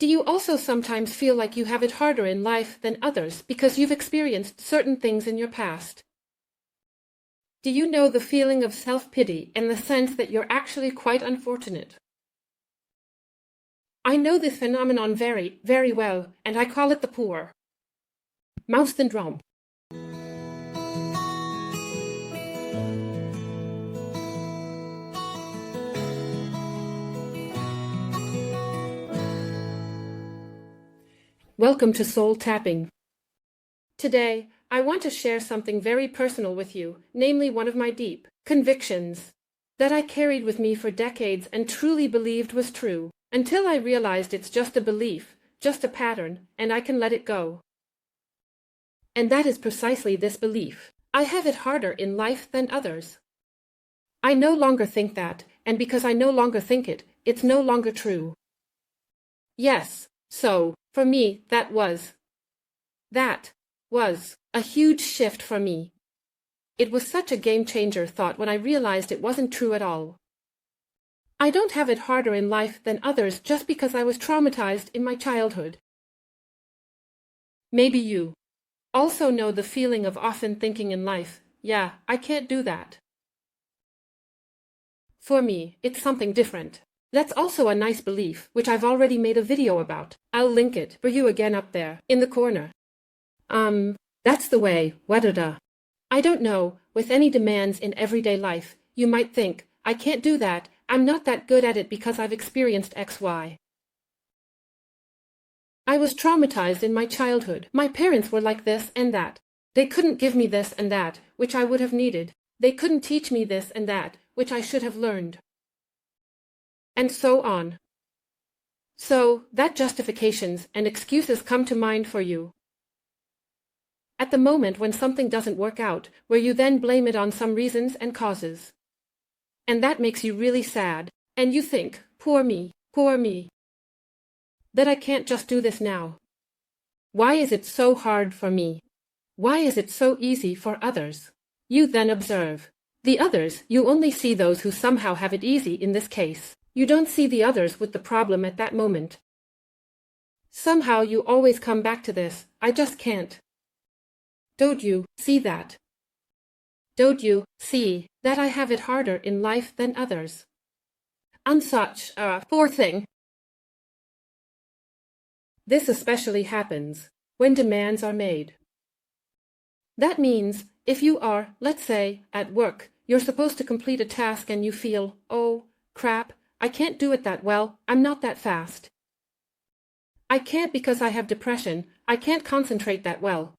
Do you also sometimes feel like you have it harder in life than others because you've experienced certain things in your past? Do you know the feeling of self-pity and the sense that you're actually quite unfortunate? I know this phenomenon very, very well, and I call it the poor mouse syndrome. Welcome to Soul Tapping. Today, I want to share something very personal with you, namely one of my deep convictions that I carried with me for decades and truly believed was true, until I realized it's just a belief, just a pattern, and I can let it go. And that is precisely this belief. I have it harder in life than others. I no longer think that, and because I no longer think it, it's no longer true. Yes, so, for me, that was a huge shift for me. It was such a game-changer thought when I realized it wasn't true at all. I don't have it harder in life than others just because I was traumatized in my childhood. Maybe you also know the feeling of often thinking in life, yeah, I can't do that. For me, it's something different. That's also a nice belief, which I've already made a video about. I'll link it for you again up there, in the corner. That's the way, wadada. I don't know, with any demands in everyday life, you might think, I can't do that, I'm not that good at it because I've experienced XY. I was traumatized in my childhood. My parents were like this and that. They couldn't give me this and that, which I would have needed. They couldn't teach me this and that, which I should have learned. And so on. So, that justifications and excuses come to mind for you. At the moment when something doesn't work out, where you then blame it on some reasons and causes. And that makes you really sad, and you think, poor me, that I can't just do this now. Why is it so hard for me? Why is it so easy for others? You then observe. The others, you only see those who somehow have it easy in this case. You don't see the others with the problem at that moment. Somehow you always come back to this, I just can't. Don't you see that? Don't you see that I have it harder in life than others? I'm such a poor thing. This especially happens when demands are made. That means if you are, let's say, at work, you're supposed to complete a task and you feel, oh, crap, I can't do it that well, I'm not that fast. I can't because I have depression, I can't concentrate that well.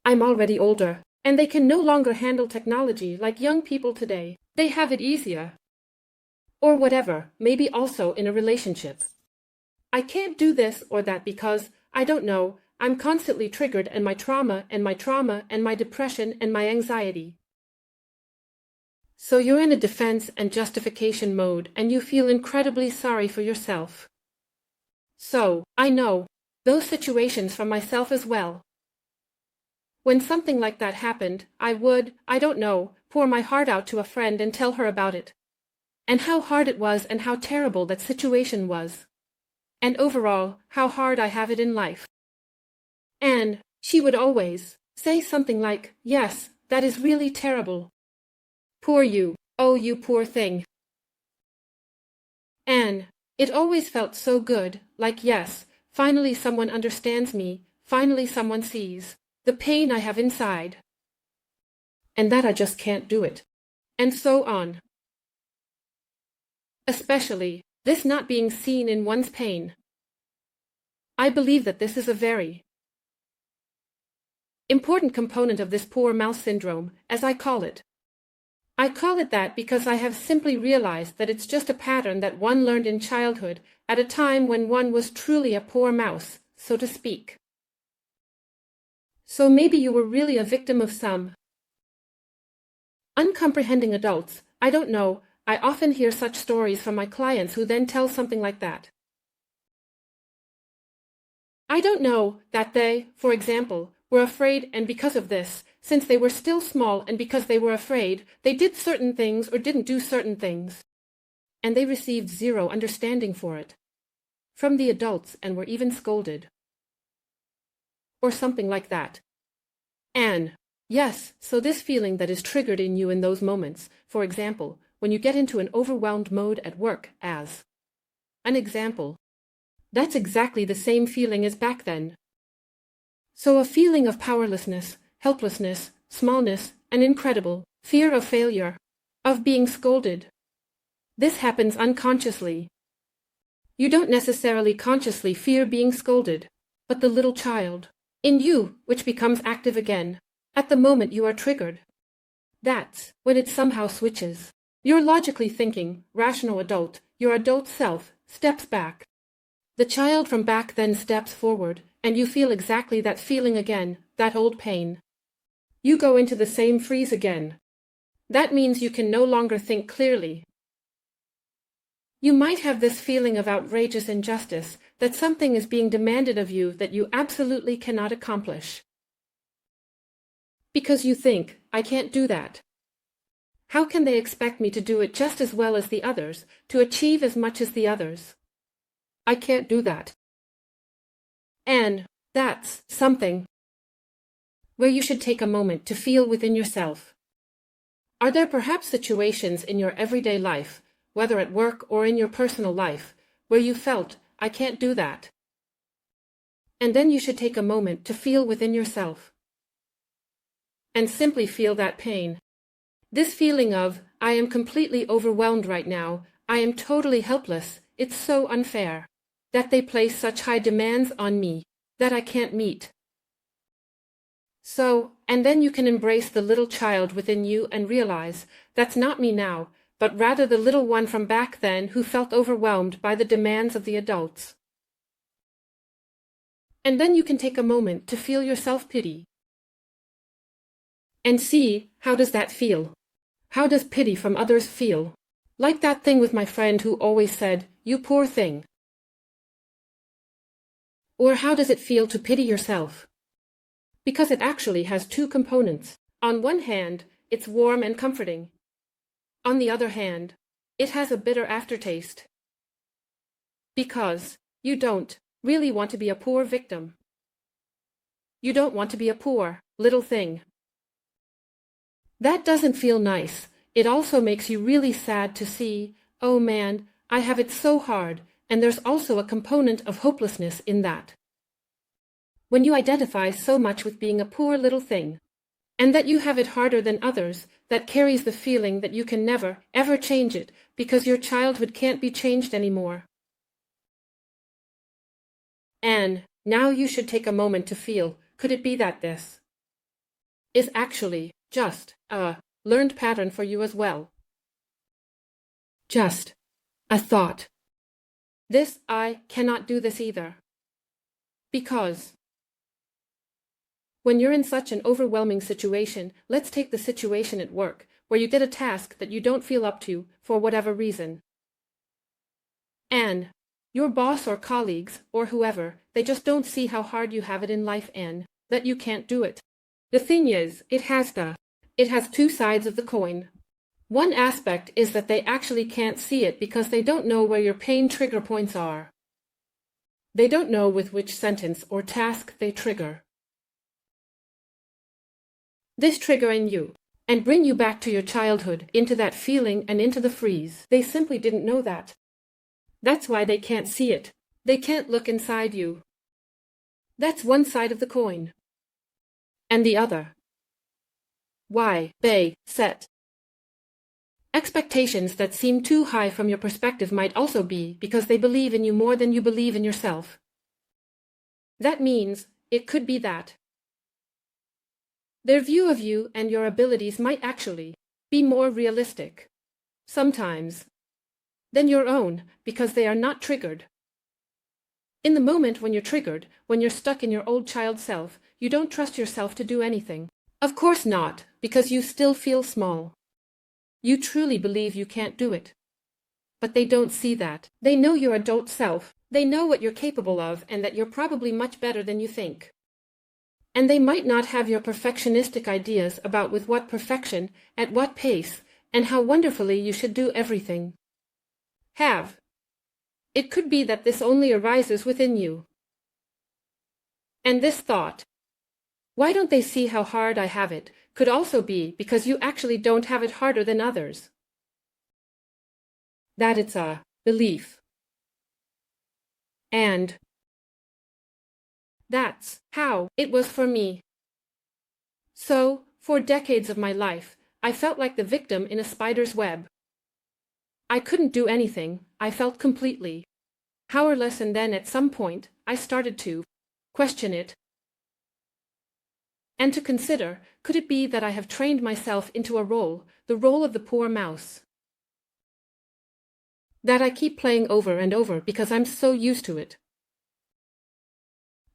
I'm already older, and they can no longer handle technology like young people today. They have it easier. Or whatever, maybe also in a relationship. I can't do this or that because, I don't know, I'm constantly triggered and my trauma and my depression and my anxiety. So you're in a defense and justification mode and you feel incredibly sorry for yourself. So, I know those situations for myself as well. When something like that happened, I would, I don't know, pour my heart out to a friend and tell her about it. And how hard it was and how terrible that situation was. And overall, how hard I have it in life. And she would always say something like, yes, that is really terrible. Poor you, oh you poor thing. And it always felt so good, like yes, finally someone understands me, finally someone sees the pain I have inside. And that I just can't do it. And so on. Especially, this not being seen in one's pain. I believe that this is a very important component of this poor mouse syndrome, as I call it. I call it that because I have simply realized that it's just a pattern that one learned in childhood at a time when one was truly a poor mouse, so to speak. So maybe you were really a victim of some uncomprehending adults. I don't know, I often hear such stories from my clients who then tell something like that. I don't know that they, for example, were afraid and because of this, since they were still small and because they were afraid, they did certain things or didn't do certain things. And they received zero understanding for it. from the adults and were even scolded. Or something like that. And, yes, so this feeling that is triggered in you in those moments, for example, when you get into an overwhelmed mode at work as an example, that's exactly the same feeling as back then. So a feeling of powerlessness, helplessness, smallness, and incredible fear of failure, of being scolded. This happens unconsciously. You don't necessarily consciously fear being scolded, but the little child in you, which becomes active again, at the moment you are triggered. That's when it somehow switches. Your logically thinking, rational adult, your adult self, steps back. The child from back then steps forward, and you feel exactly that feeling again, that old pain. You go into the same freeze again. That means you can no longer think clearly. You might have this feeling of outrageous injustice, that something is being demanded of you that you absolutely cannot accomplish. Because you think, I can't do that. How can they expect me to do it just as well as the others, to achieve as much as the others? I can't do that. And that's something where you should take a moment to feel within yourself. Are there perhaps situations in your everyday life, whether at work or in your personal life, where you felt, I can't do that? And then you should take a moment to feel within yourself. And simply feel that pain. This feeling of, I am completely overwhelmed right now, I am totally helpless, it's so unfair, that they place such high demands on me, that I can't meet. So, and then you can embrace the little child within you and realize, that's not me now, but rather the little one from back then who felt overwhelmed by the demands of the adults. And then you can take a moment to feel your self-pity. And see, how does that feel? How does pity from others feel? Like that thing with my friend who always said, you poor thing. Or how does it feel to pity yourself? Because it actually has two components. On one hand, it's warm and comforting. On the other hand, it has a bitter aftertaste. Because you don't really want to be a poor victim. You don't want to be a poor little thing. That doesn't feel nice. It also makes you really sad to see, oh man, I have it so hard, and there's also a component of hopelessness in that. When you identify so much with being a poor little thing, and that you have it harder than others, that carries the feeling that you can never, ever change it, because your childhood can't be changed anymore. And now you should take a moment to feel, could it be that this is actually just a learned pattern for you as well? Just a thought. This, I cannot do this either. Because when you're in such an overwhelming situation, let's take the situation at work, where you get a task that you don't feel up to for whatever reason. And your boss or colleagues, or whoever, they just don't see how hard you have it in life and that you can't do it. The thing is, it has two sides of the coin. One aspect is that they actually can't see it because they don't know where your pain trigger points are. They don't know with which sentence or task they trigger this trigger in you, and bring you back to your childhood, into that feeling and into the freeze. They simply didn't know that. That's why they can't see it. They can't look inside you. That's one side of the coin. And the other. Why they set expectations that seem too high from your perspective might also be because they believe in you more than you believe in yourself. That means it could be that their view of you and your abilities might actually be more realistic, sometimes, than your own, because they are not triggered. In the moment when you're triggered, when you're stuck in your old child self, you don't trust yourself to do anything. Of course not, because you still feel small. You truly believe you can't do it. But they don't see that. They know your adult self. They know what you're capable of and that you're probably much better than you think. And they might not have your perfectionistic ideas about with what perfection, at what pace, and how wonderfully you should do everything. it could be that this only arises within you. And this thought, why don't they see how hard I have it, could also be because you actually don't have it harder than others. That it's a belief. And that's how it was for me. So, for decades of my life, I felt like the victim in a spider's web. I couldn't do anything, I felt completely powerless, and then at some point, I started to question it. And to consider, could it be that I have trained myself into a role, the role of the poor mouse, that I keep playing over and over because I'm so used to it?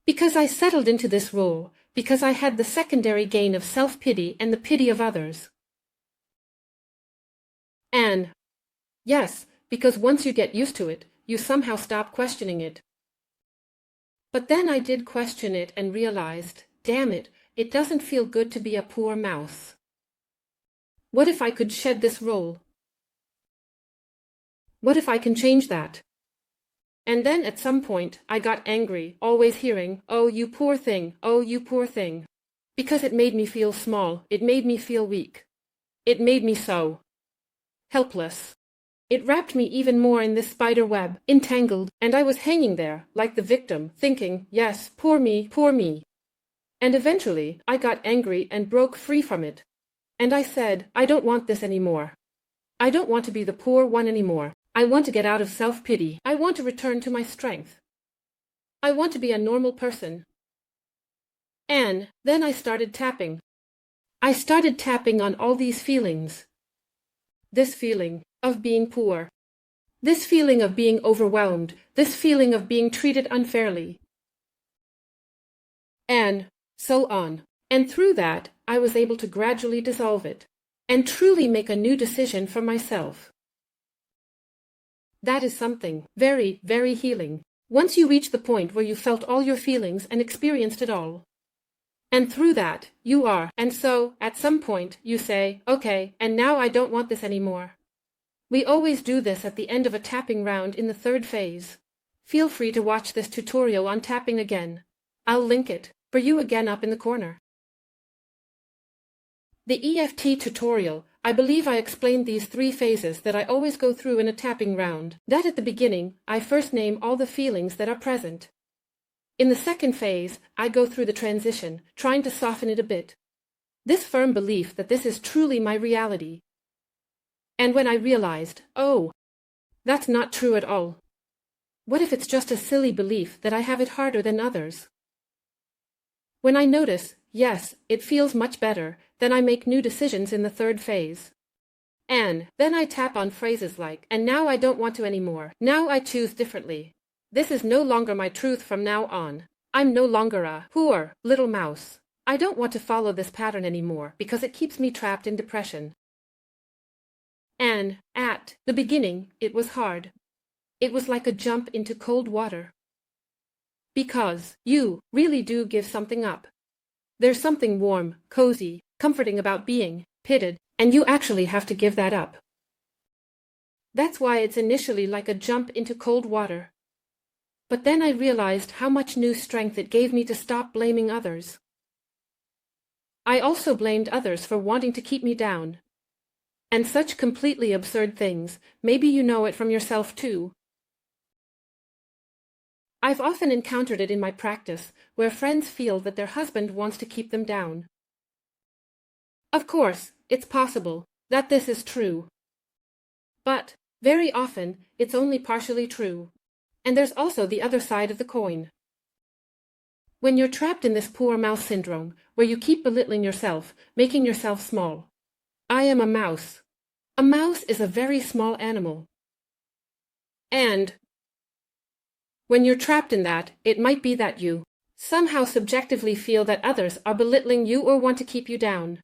Because I settled into this role, because I had the secondary gain of self-pity and the pity of others. And yes, because once you get used to it, you somehow stop questioning it. But then I did question it and realized, damn it, it doesn't feel good to be a poor mouse. What if I could shed this role? What if I can change that? And then at some point, I got angry, always hearing, oh, you poor thing, oh, you poor thing. Because it made me feel small, it made me feel weak. It made me so helpless. It wrapped me even more in this spider web, entangled, and I was hanging there, like the victim, thinking, yes, poor me, poor me. And eventually, I got angry and broke free from it. And I said, I don't want this anymore. I don't want to be the poor one anymore. I want to get out of self-pity. I want to return to my strength. I want to be a normal person. And then I started tapping. I started tapping on all these feelings. This feeling of being poor. This feeling of being overwhelmed. This feeling of being treated unfairly. And so on. And through that, I was able to gradually dissolve it and truly make a new decision for myself. That is something very, very healing. Once you reach the point where you felt all your feelings and experienced it all. And through that, you are. And so, at some point, you say, okay, and now I don't want this anymore. We always do this at the end of a tapping round in the third phase. Feel free to watch this tutorial on tapping again. I'll link it for you again up in the corner. The EFT tutorial, I believe I explained these 3 phases that I always go through in a tapping round. That at the beginning, I first name all the feelings that are present. In the second phase, I go through the transition, trying to soften it a bit. This firm belief that this is truly my reality. And when I realized, oh, that's not true at all. What if it's just a silly belief that I have it harder than others? When I notice, yes, it feels much better, then I make new decisions in the third phase. And then I tap on phrases like, and now I don't want to anymore. Now I choose differently. This is no longer my truth from now on. I'm no longer a poor little mouse. I don't want to follow this pattern anymore because it keeps me trapped in depression. And at the beginning, it was hard. It was like a jump into cold water. Because you really do give something up. There's something warm, cozy, comforting about being pitted, and you actually have to give that up. That's why it's initially like a jump into cold water. But then I realized how much new strength it gave me to stop blaming others. I also blamed others for wanting to keep me down. And such completely absurd things, maybe you know it from yourself too. I've often encountered it in my practice, where friends feel that their husband wants to keep them down. Of course, it's possible that this is true. But, very often, it's only partially true. And there's also the other side of the coin. When you're trapped in this poor mouse syndrome, where you keep belittling yourself, making yourself small. I am a mouse. A mouse is a very small animal. And when you're trapped in that, it might be that you somehow subjectively feel that others are belittling you or want to keep you down.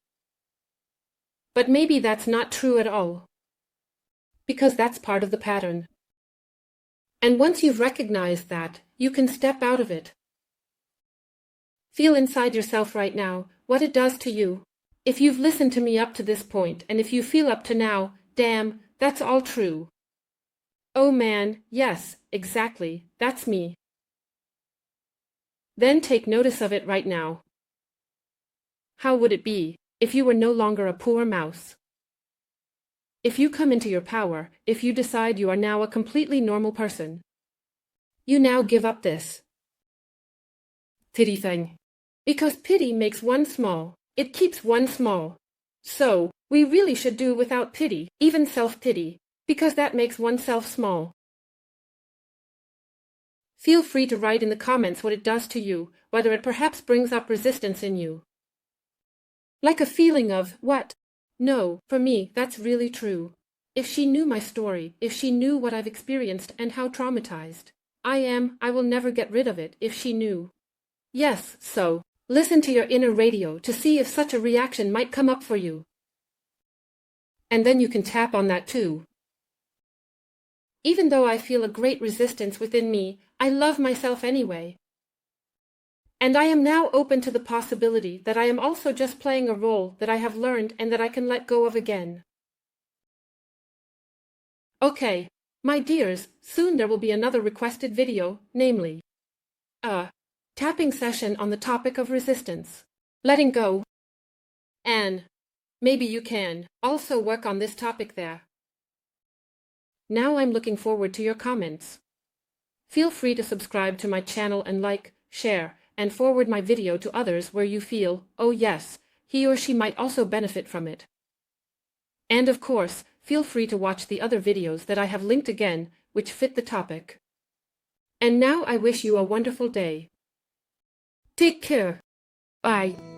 But maybe that's not true at all. Because that's part of the pattern. And once you've recognized that, you can step out of it. Feel inside yourself right now what it does to you. If you've listened to me up to this point, and if you feel up to now, damn, that's all true. Oh man, yes, exactly, that's me. Then take notice of it right now. How would it be if you were no longer a poor mouse? If you come into your power, if you decide you are now a completely normal person, you now give up this pity thing. Because pity makes one small, it keeps one small. So, we really should do without pity, even self-pity, because that makes oneself small. Feel free to write in the comments what it does to you, whether it perhaps brings up resistance in you. Like a feeling of, what? No, for me, that's really true. If she knew my story, if she knew what I've experienced and how traumatized I am, I will never get rid of it if she knew. Yes, so, listen to your inner radio to see if such a reaction might come up for you. And then you can tap on that too. Even though I feel a great resistance within me, I love myself anyway. And I am now open to the possibility that I am also just playing a role that I have learned and that I can let go of again. Okay, my dears, soon there will be another requested video, namely a tapping session on the topic of resistance, letting go, and maybe you can also work on this topic there. Now I'm looking forward to your comments. Feel free to subscribe to my channel and like, share, and forward my video to others where you feel, oh yes, he or she might also benefit from it. And of course, feel free to watch the other videos that I have linked again, which fit the topic. And now I wish you a wonderful day. Take care. Bye.